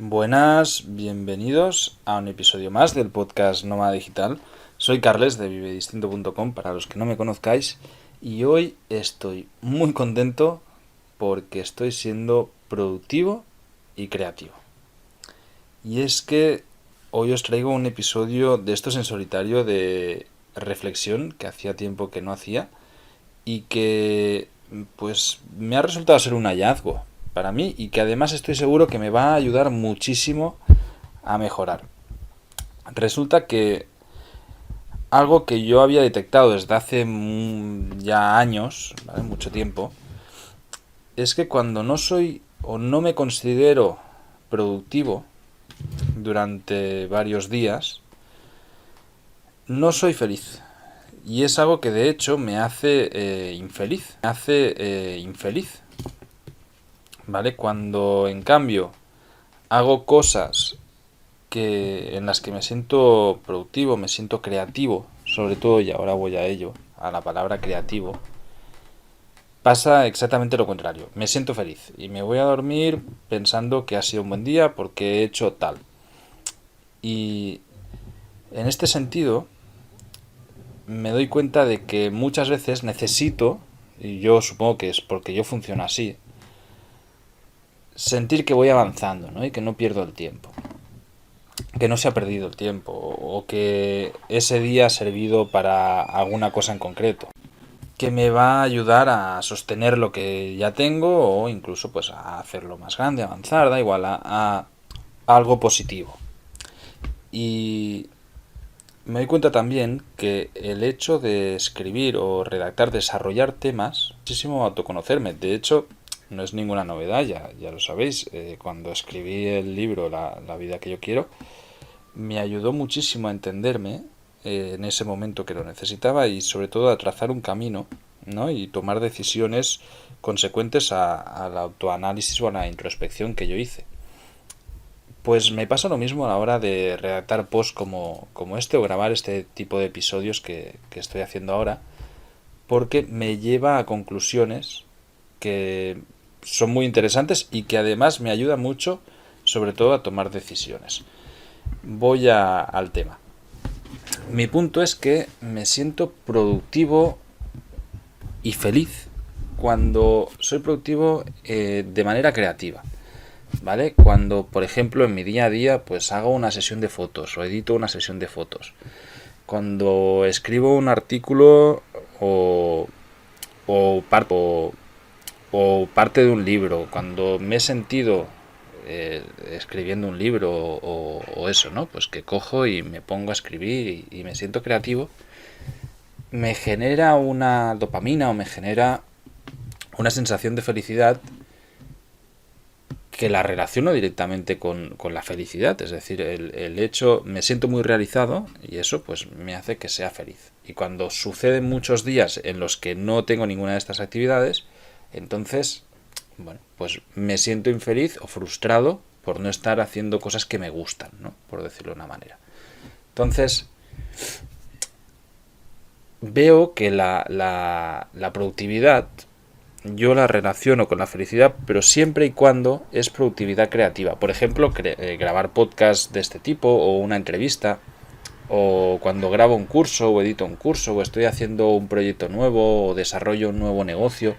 Buenas, bienvenidos a un episodio más del podcast Nómada Digital. Soy Carles de vivedistinto.com para los que no me conozcáis y hoy estoy muy contento porque estoy siendo productivo y creativo. Y es que hoy os traigo un episodio de estos en solitario de reflexión que hacía tiempo que no hacía y que pues me ha resultado ser un hallazgo para mí y que además estoy seguro que me va a ayudar muchísimo a mejorar. Resulta que algo que yo había detectado desde hace ya años, ¿vale? Mucho tiempo, es que cuando no soy o no me considero productivo durante varios días, no soy feliz. Y es algo que de hecho me hace infeliz. ¿Vale? Cuando en cambio hago cosas en las que me siento productivo, me siento creativo, sobre todo, y ahora voy a ello, a la palabra creativo, pasa exactamente lo contrario. Me siento feliz y me voy a dormir pensando que ha sido un buen día porque he hecho tal. Y en este sentido me doy cuenta de que muchas veces necesito, y yo supongo que es porque yo funciono así, sentir que voy avanzando, ¿no? Y que no pierdo el tiempo. Que no se ha perdido el tiempo o que ese día ha servido para alguna cosa en concreto. Que me va a ayudar a sostener lo que ya tengo o incluso pues a hacerlo más grande, avanzar, da igual, a algo positivo. Y me doy cuenta también que el hecho de escribir o redactar, desarrollar temas, muchísimo autoconocerme. De hecho, no es ninguna novedad, ya lo sabéis. Cuando escribí el libro La vida que yo quiero, me ayudó muchísimo a entenderme en ese momento que lo necesitaba y sobre todo a trazar un camino, ¿no? Y tomar decisiones consecuentes al autoanálisis o a la introspección que yo hice. Pues me pasa lo mismo a la hora de redactar posts como este o grabar este tipo de episodios que estoy haciendo ahora, porque me lleva a conclusiones que son muy interesantes y que además me ayudan mucho, sobre todo a tomar decisiones. Voy al tema. Mi punto es que me siento productivo y feliz cuando soy productivo de manera creativa. ¿Vale? Cuando, por ejemplo, en mi día a día, pues hago una sesión de fotos o edito una sesión de fotos. Cuando escribo un artículo o parte de un libro. Cuando me he sentido escribiendo un libro o eso, ¿no? Pues que cojo y me pongo a escribir y me siento creativo. Me genera una dopamina o me genera una sensación de felicidad que la relaciono directamente con la felicidad, es decir, el hecho, me siento muy realizado y eso pues me hace que sea feliz. Y cuando suceden muchos días en los que no tengo ninguna de estas actividades, entonces, bueno, pues me siento infeliz o frustrado por no estar haciendo cosas que me gustan, ¿no? Por decirlo de una manera. Entonces, veo que la productividad yo la relaciono con la felicidad, pero siempre y cuando es productividad creativa. Por ejemplo, grabar podcasts de este tipo o una entrevista, o cuando grabo un curso o edito un curso o estoy haciendo un proyecto nuevo o desarrollo un nuevo negocio.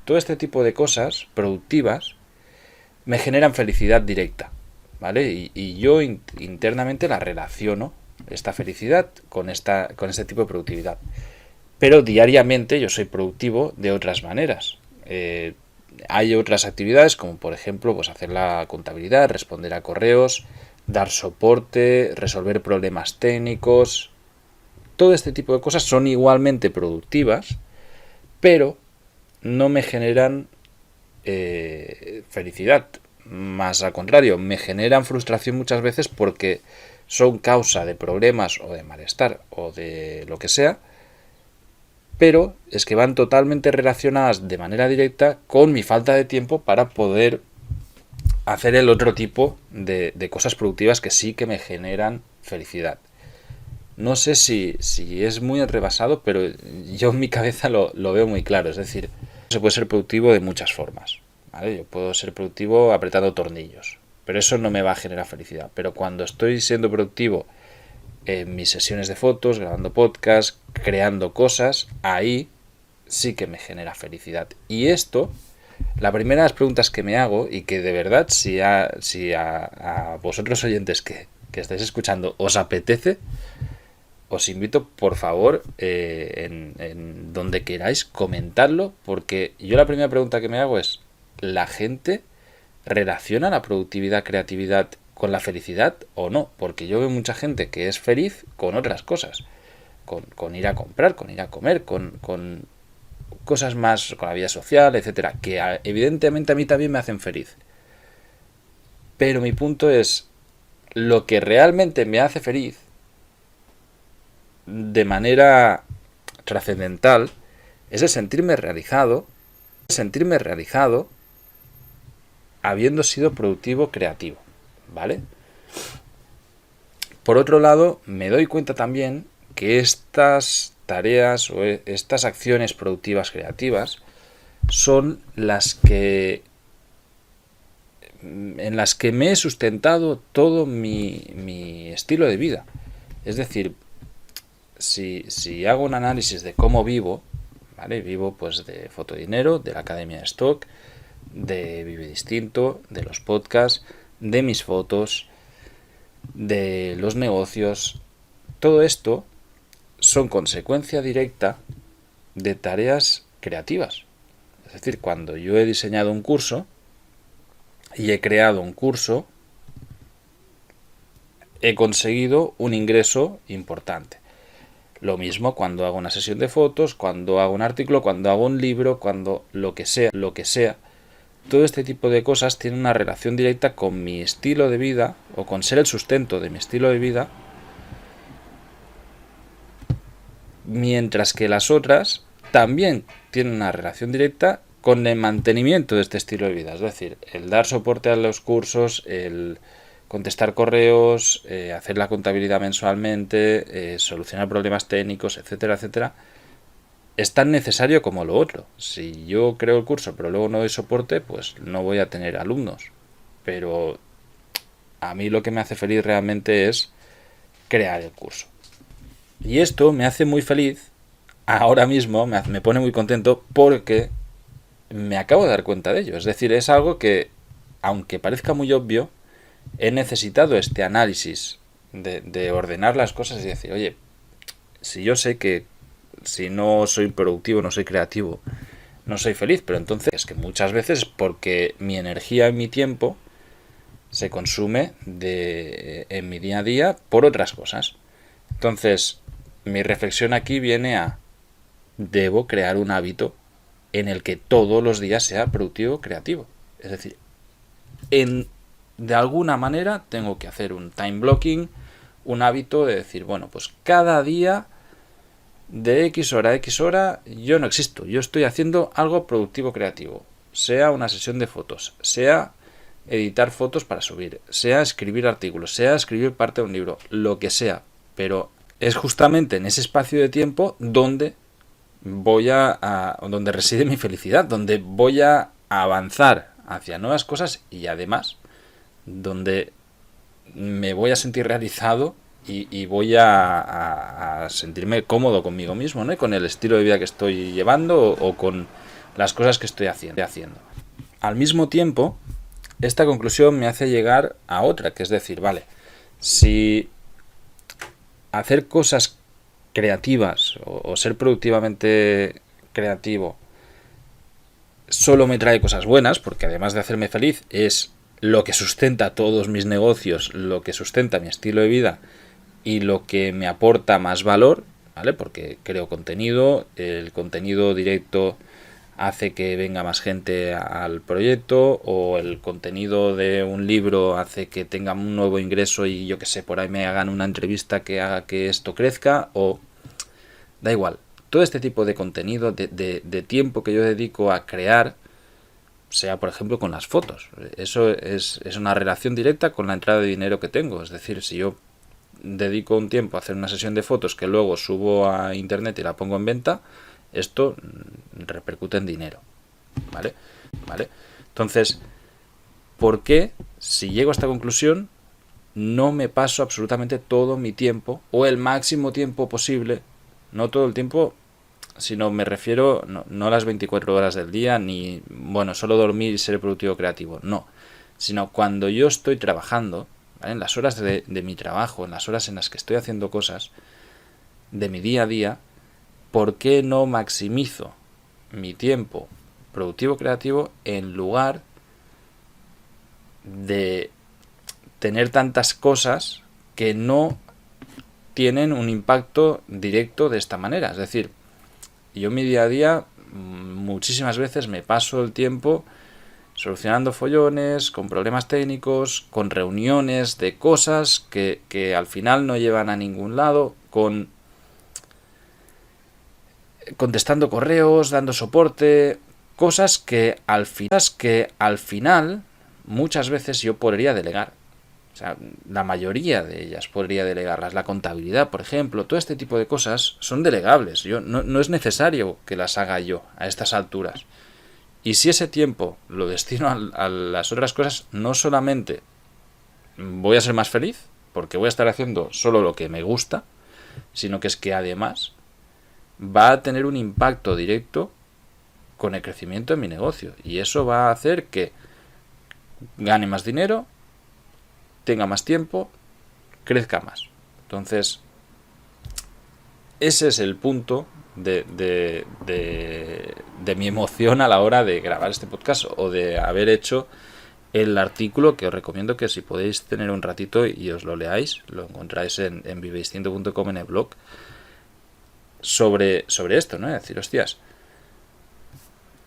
Todo este tipo de cosas productivas me generan felicidad directa, ¿vale? Y yo internamente la relaciono, esta felicidad, con este tipo de productividad. Pero diariamente yo soy productivo de otras maneras. Hay otras actividades como por ejemplo pues hacer la contabilidad, responder a correos, dar soporte, resolver problemas técnicos. Todo este tipo de cosas son igualmente productivas, pero no me generan felicidad. Más al contrario, me generan frustración muchas veces porque son causa de problemas o de malestar o de lo que sea, pero es que van totalmente relacionadas de manera directa con mi falta de tiempo para poder hacer el otro tipo de cosas productivas que sí que me generan felicidad. No sé si es muy rebasado, pero yo en mi cabeza lo veo muy claro. Es decir, se puede ser productivo de muchas formas, ¿vale? Yo puedo ser productivo apretando tornillos, pero eso no me va a generar felicidad. Pero cuando estoy siendo productivo en mis sesiones de fotos, grabando podcast, creando cosas, ahí sí que me genera felicidad. Y esto, la primera de las preguntas que me hago, y que de verdad, si a vosotros oyentes que estáis escuchando os apetece, os invito, por favor, en donde queráis, comentarlo, porque yo la primera pregunta que me hago es, ¿la gente relaciona la productividad, creatividad con la felicidad o no? Porque yo veo mucha gente que es feliz con otras cosas, con ir a comprar, con ir a comer, con cosas más, con la vida social, etcétera, que evidentemente a mí también me hacen feliz. Pero mi punto es, lo que realmente me hace feliz de manera trascendental es el sentirme realizado habiendo sido productivo, creativo, ¿vale? Por otro lado, me doy cuenta también que estas tareas o estas acciones productivas, creativas, son en las que me he sustentado todo mi estilo de vida. Es decir, si hago un análisis de cómo vivo, ¿vale? Vivo pues de Fotodinero, de la Academia de Stock, de Vive Distinto, de los podcasts, de mis fotos, de los negocios. Todo esto son consecuencia directa de tareas creativas. Es decir, cuando yo he diseñado un curso y he creado un curso, he conseguido un ingreso importante. Lo mismo cuando hago una sesión de fotos, cuando hago un artículo, cuando hago un libro, cuando lo que sea. Todo este tipo de cosas tiene una relación directa con mi estilo de vida o con ser el sustento de mi estilo de vida, mientras que las otras también tienen una relación directa con el mantenimiento de este estilo de vida. Es decir, el dar soporte a los cursos, el contestar correos, hacer la contabilidad mensualmente, solucionar problemas técnicos, etcétera, etcétera, es tan necesario como lo otro. Si yo creo el curso pero luego no doy soporte, pues no voy a tener alumnos. Pero a mí lo que me hace feliz realmente es crear el curso. Y esto me hace muy feliz, ahora mismo me pone muy contento porque me acabo de dar cuenta de ello. Es decir, es algo que, aunque parezca muy obvio, he necesitado este análisis de ordenar las cosas y decir, oye, si yo sé que si no soy productivo, no soy creativo, no soy feliz, pero entonces es que muchas veces porque mi energía y mi tiempo se consume en mi día a día por otras cosas. Entonces, mi reflexión aquí viene a, debo crear un hábito en el que todos los días sea productivo, creativo. Es decir, de alguna manera tengo que hacer un time blocking, un hábito de decir, bueno, pues cada día de X hora a X hora yo no existo, yo estoy haciendo algo productivo, creativo. Sea una sesión de fotos, sea editar fotos para subir, sea escribir artículos, sea escribir parte de un libro, lo que sea. Pero es justamente en ese espacio de tiempo donde donde reside mi felicidad, donde voy a avanzar hacia nuevas cosas y además donde me voy a sentir realizado y voy a sentirme cómodo conmigo mismo, ¿no? Y con el estilo de vida que estoy llevando o con las cosas que estoy haciendo. Al mismo tiempo, esta conclusión me hace llegar a otra, que es decir, vale, si hacer cosas creativas o ser productivamente creativo solo me trae cosas buenas, porque además de hacerme feliz es lo que sustenta todos mis negocios, lo que sustenta mi estilo de vida y lo que me aporta más valor, ¿vale? Porque creo contenido, el contenido directo hace que venga más gente al proyecto, o el contenido de un libro hace que tenga un nuevo ingreso y yo que sé, por ahí me hagan una entrevista que haga que esto crezca, o da igual. Todo este tipo de contenido, de tiempo que yo dedico a crear, sea por ejemplo con las fotos. Eso es una relación directa con la entrada de dinero que tengo. Es decir, si yo dedico un tiempo a hacer una sesión de fotos que luego subo a internet y la pongo en venta, esto repercute en dinero. ¿Vale? Entonces, ¿por qué, si llego a esta conclusión, no me paso absolutamente todo mi tiempo, o el máximo tiempo posible, no todo el tiempo, sino me refiero no a las 24 horas del día, ni, bueno, solo dormir y ser productivo creativo, no, sino cuando yo estoy trabajando, ¿vale? En las horas de mi trabajo, en las horas en las que estoy haciendo cosas de mi día a día, ¿por qué no maximizo mi tiempo productivo creativo en lugar de tener tantas cosas que no tienen un impacto directo de esta manera? Es decir, yo en mi día a día muchísimas veces me paso el tiempo solucionando follones, con problemas técnicos, con reuniones de cosas que al final no llevan a ningún lado, contestando correos, dando soporte, cosas que al final muchas veces yo podría delegar. O sea, la mayoría de ellas podría delegarlas. La contabilidad, por ejemplo, todo este tipo de cosas son delegables. No es necesario que las haga yo a estas alturas. Y si ese tiempo lo destino a las otras cosas, no solamente voy a ser más feliz, porque voy a estar haciendo solo lo que me gusta, sino que es que además va a tener un impacto directo con el crecimiento de mi negocio. Y eso va a hacer que gane más dinero, tenga más tiempo, crezca más. Entonces, ese es el punto de mi emoción a la hora de grabar este podcast o de haber hecho el artículo, que os recomiendo que si podéis tener un ratito y os lo leáis, lo encontráis en viveisciento.com en el blog, sobre esto, ¿no? Es decir, hostias,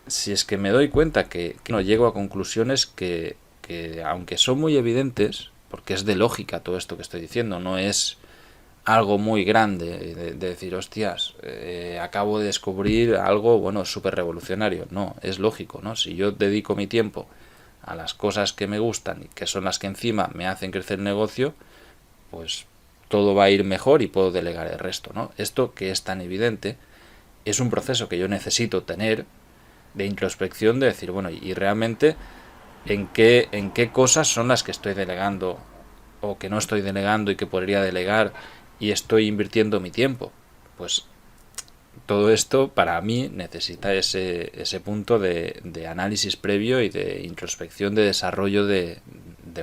si es que me doy cuenta que no llego a conclusiones que aunque son muy evidentes, porque es de lógica todo esto que estoy diciendo, no es algo muy grande de decir, hostias, acabo de descubrir algo, bueno, súper revolucionario. No, es lógico, ¿no? Si yo dedico mi tiempo a las cosas que me gustan y que son las que encima me hacen crecer el negocio, pues todo va a ir mejor y puedo delegar el resto, ¿no? Esto que es tan evidente es un proceso que yo necesito tener de introspección, de decir, bueno, y realmente en qué cosas son las que estoy delegando o que no estoy delegando y que podría delegar y estoy invirtiendo mi tiempo. Pues todo esto para mí necesita ese punto de análisis previo y de introspección, de desarrollo de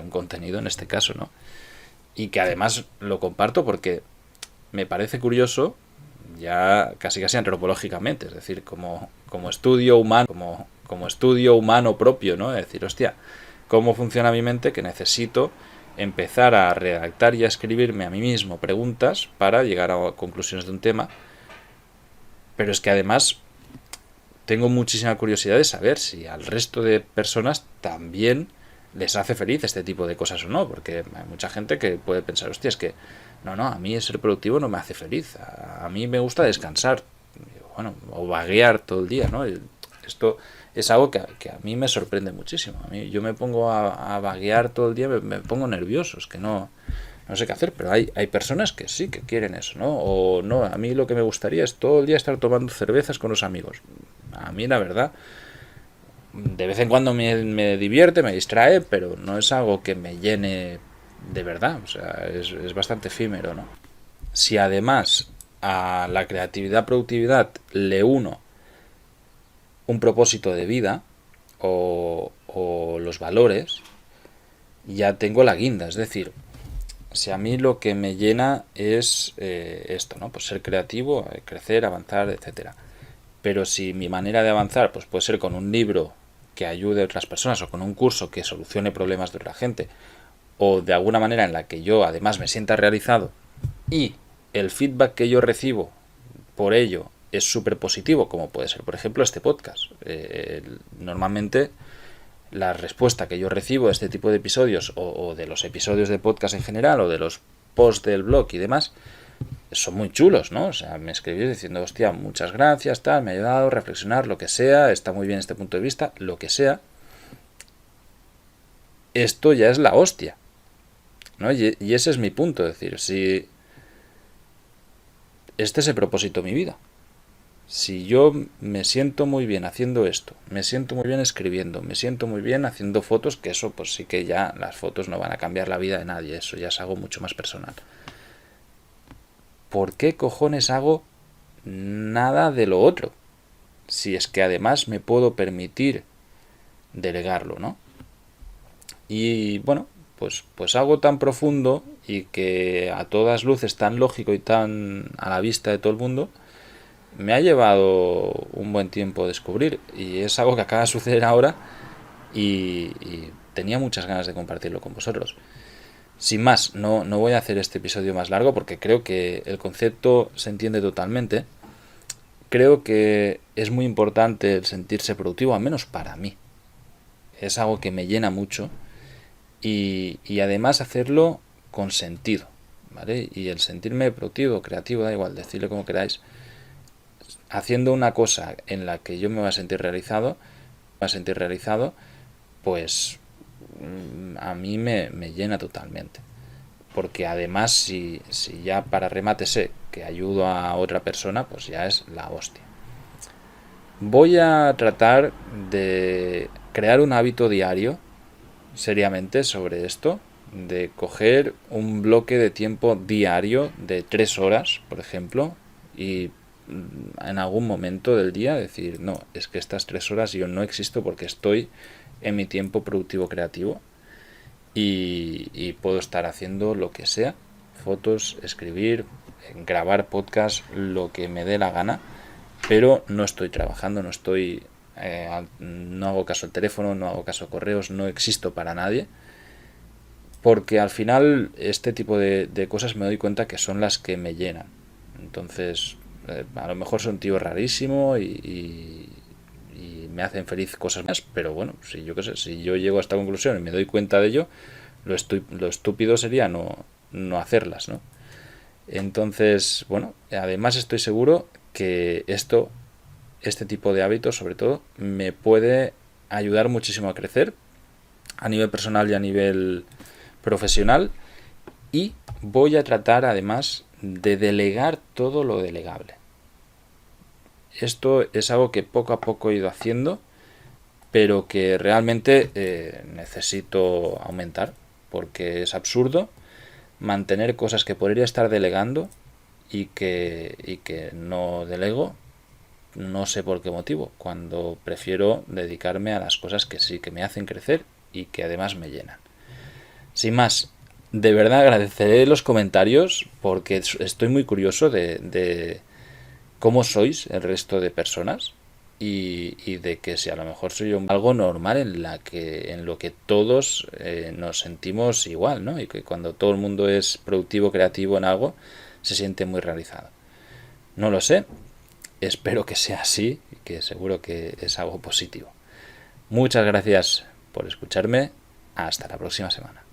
un contenido en este caso, ¿no? Y que además lo comparto porque me parece curioso, ya casi antropológicamente, es decir, como estudio humano, como estudio humano propio, ¿no? Es decir, hostia, ¿cómo funciona mi mente? Que necesito empezar a redactar y a escribirme a mí mismo preguntas para llegar a conclusiones de un tema. Pero es que además tengo muchísima curiosidad de saber si al resto de personas también les hace feliz este tipo de cosas o no, porque hay mucha gente que puede pensar, hostia, es que no, a mí ser productivo no me hace feliz, a mí me gusta descansar, bueno, o vaguear todo el día, ¿no? Esto es algo que a mí me sorprende muchísimo. A mí, yo me pongo a vaguear todo el día, me pongo nervioso, es que no sé qué hacer, pero hay personas que sí que quieren eso, ¿no? O no, a mí lo que me gustaría es todo el día estar tomando cervezas con los amigos. A mí la verdad, de vez en cuando me divierte, me distrae, pero no es algo que me llene de verdad, o sea, es bastante efímero, ¿no? Si además a la creatividad, productividad le uno un propósito de vida o los valores, ya tengo la guinda. Es decir, si a mí lo que me llena es esto, ¿no? Pues ser creativo, crecer, avanzar, etcétera. Pero si mi manera de avanzar pues puede ser con un libro que ayude a otras personas o con un curso que solucione problemas de otra gente o de alguna manera en la que yo además me sienta realizado y el feedback que yo recibo por ello es súper positivo, como puede ser por ejemplo este podcast. Normalmente la respuesta que yo recibo de este tipo de episodios o de los episodios de podcast en general o de los posts del blog y demás son muy chulos, ¿no? O sea, me escribís diciendo, hostia, muchas gracias, tal, me ha ayudado a reflexionar, lo que sea, está muy bien este punto de vista, lo que sea. Esto ya es la hostia, ¿no? Y ese es mi punto, es decir, si este es el propósito de mi vida. Si yo me siento muy bien haciendo esto, me siento muy bien escribiendo, me siento muy bien haciendo fotos, que eso pues sí que ya las fotos no van a cambiar la vida de nadie, eso ya es algo mucho más personal. ¿Por qué cojones hago nada de lo otro? Si es que además me puedo permitir delegarlo, ¿no? Y bueno, pues algo tan profundo y que a todas luces tan lógico y tan a la vista de todo el mundo, me ha llevado un buen tiempo descubrir y es algo que acaba de suceder ahora y tenía muchas ganas de compartirlo con vosotros. Sin más, no voy a hacer este episodio más largo porque creo que el concepto se entiende totalmente. Creo que es muy importante el sentirse productivo, al menos para mí. Es algo que me llena mucho y además hacerlo con sentido, ¿vale? Y el sentirme productivo, creativo, da igual, decirle como queráis, haciendo una cosa en la que yo me voy a sentir realizado, pues a mí me llena totalmente. Porque además, si ya para remate sé que ayudo a otra persona, pues ya es la hostia. Voy a tratar de crear un hábito diario, seriamente, sobre esto, de coger un bloque de tiempo diario de 3 horas, por ejemplo, y en algún momento del día decir, no, es que estas 3 horas yo no existo porque estoy en mi tiempo productivo creativo y puedo estar haciendo lo que sea, fotos, escribir, grabar podcast, lo que me dé la gana, pero no estoy trabajando, no hago caso al teléfono, no hago caso a correos, no existo para nadie, porque al final este tipo de cosas me doy cuenta que son las que me llenan. Entonces, a lo mejor soy un tío rarísimo y me hacen feliz cosas más, pero bueno, si yo qué sé, si yo llego a esta conclusión y me doy cuenta de ello, lo estúpido sería no hacerlas, ¿no? Entonces, bueno, además estoy seguro que este tipo de hábitos, sobre todo, me puede ayudar muchísimo a crecer a nivel personal y a nivel profesional, y voy a tratar además de delegar todo lo delegable. Esto es algo que poco a poco he ido haciendo, pero que realmente necesito aumentar, porque es absurdo mantener cosas que podría estar delegando y que no delego, no sé por qué motivo, cuando prefiero dedicarme a las cosas que sí que me hacen crecer y que además me llenan. Sin más, de verdad agradeceré los comentarios porque estoy muy curioso de cómo sois el resto de personas y de que si a lo mejor soy yo algo normal en lo que todos nos sentimos igual, ¿no? Y que cuando todo el mundo es productivo, creativo en algo, se siente muy realizado. No lo sé, espero que sea así y que seguro que es algo positivo. Muchas gracias por escucharme, hasta la próxima semana.